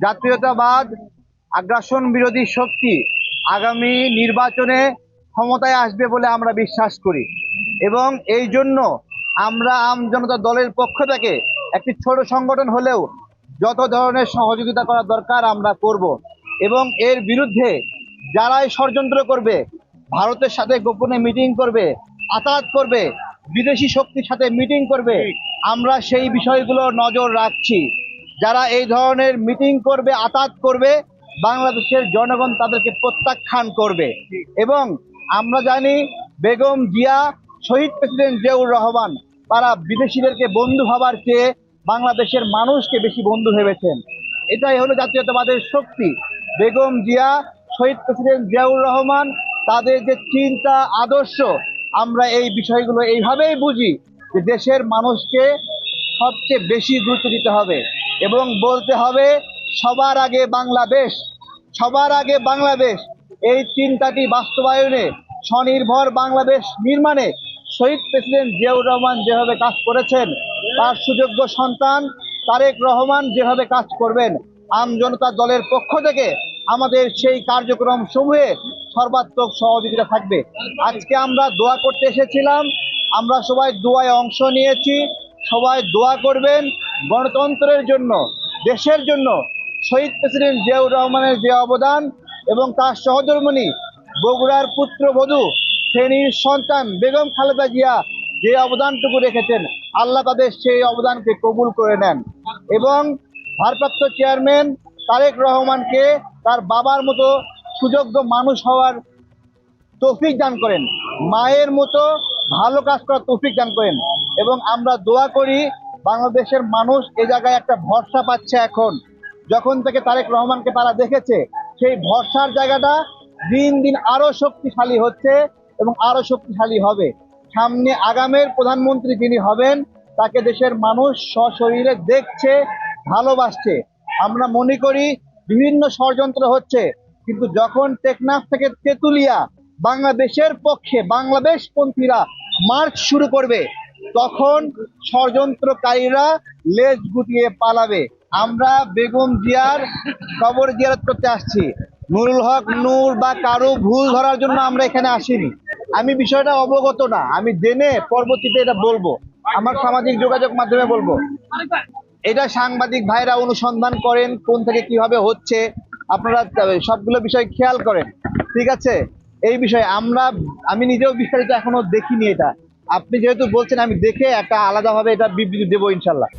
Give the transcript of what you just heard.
জাতীয়তাবাদ আগ্রাসন বিরোধী শক্তি আগামী নির্বাচনে ক্ষমতায় আসবে বলে আমরা বিশ্বাস করি এবং এই জন্য আমরা জনতা দলের পক্ষ থেকে একটি ছোট সংগঠন হলেও যত ধরনের সহযোগিতা করা দরকার আমরা করব এবং এর বিরুদ্ধে যারাই ষড়যন্ত্র করবে, ভারতের সাথে গোপনে মিটিং করবে, আতাত করবে, বিদেশি শক্তির সাথে মিটিং করবে, আমরা সেই বিষয়গুলো নজর রাখছি। যারা এই ধরনের মিটিং করবে, আতাত করবে, বাংলাদেশের জনগণ তাদেরকে প্রত্যাখ্যান করবে। এবং আমরা জানি বেগম জিয়া, শহীদ প্রেসিডেন্ট জিয়াউর রহমান তারা বিদেশিদেরকে বন্ধু ভাবার চেয়ে বাংলাদেশের মানুষকে বেশি বন্ধু ভেবেছেন। এটাই হলো জাতীয়তাবাদের শক্তি। বেগম জিয়া, শহীদ প্রেসিডেন্ট জিয়াউর রহমান তাদের যে চিন্তা আদর্শ, আমরা এই বিষয়গুলো এইভাবেই বুঝি যে দেশের মানুষকে সবচেয়ে বেশি গুরুত্ব দিতে হবে এবং বলতে হবে সবার আগে বাংলাদেশ, সবার আগে বাংলাদেশ। এই চিন্তাটি বাস্তবায়নে, স্বনির্ভর বাংলাদেশ নির্মাণে শহীদ প্রেসিডেন্ট জিয়াউর রহমান যেভাবে কাজ করেছেন, তার সুযোগ্য সন্তান তারেক রহমান যেভাবে কাজ করবেন, জনতা দলের পক্ষ থেকে আমাদের সেই কার্যক্রম সমূহে সর্বাত্মক সহযোগিতা থাকবে। আজকে আমরা দোয়া করতে এসেছিলাম, আমরা সবাই দোয়ায় অংশ নিয়েছি। সবাই দোয়া করবেন গণতন্ত্রের জন্য, দেশের জন্য। শহীদ প্রেসিডেন্ট জিয়াউর রহমানের যে অবদান এবং তার সহধর্মিণী বগুড়ার পুত্রবধূ ফেনীর সন্তান বেগম খালেদা জিয়া যে অবদানটুকু রেখেছেন, আল্লাহ তাদের সেই অবদানকে কবুল করে নেন এবং ভারপ্রাপ্ত চেয়ারম্যান তারেক রহমানকে তার বাবার মতো সুযোগ্য মানুষ হওয়ার তৌফিক দান করেন, মায়ের মতো ভালো কাজ করার তৌফিক দান করেন। এবং আমরা দোয়া করি বাংলাদেশের মানুষ এ জায়গায় একটা ভরসা পাচ্ছে। এখন যখন থেকে তারেক রহমানকে তারা দেখেছে, সেই ভরসার জায়গাটা দিন দিন আরো শক্তিশালী হচ্ছে এবং আরো শক্তিশালী হবে। সামনে আগামের প্রধানমন্ত্রী যিনি হবেন, তাকে দেশের মানুষ সশরীরে দেখছে, ভালোবাসছে। আমরা মনে করি বিভিন্ন ষড়যন্ত্র হচ্ছে, কিন্তু যখন টেকনাফ থেকে তেতুলিয়া বাংলাদেশের পক্ষে বাংলাদেশপন্থীরা মার্চ শুরু করবে, তখন ষড়যন্ত্রকারীরা লেজ গুটিয়ে পালাবে। আমরা বেগম জিয়ার কবর জিয়ারত করতে আসছি, নুরুল হক নূর বা কারো ভুল ধরার জন্য আমরা এখানে আসিনি। আমি বিষয়টা অবগত না, আমি জেনে পরবর্তীতে এটা বলবো, আমার সামাজিক যোগাযোগ মাধ্যমে বলবো। এটা সাংবাদিক ভাইরা অনুসন্ধান করেন কোন থেকে কিভাবে হচ্ছে, আপনারা সবগুলো বিষয় খেয়াল করেন, ঠিক আছে? এই বিষয়ে আমি নিজেও বিস্তারিত এখনো দেখিনি। এটা আপনি যেহেতু বলছেন, আমি দেখে একটা আলাদাভাবে এটা বিবৃতি দেবো ইনশাল্লাহ।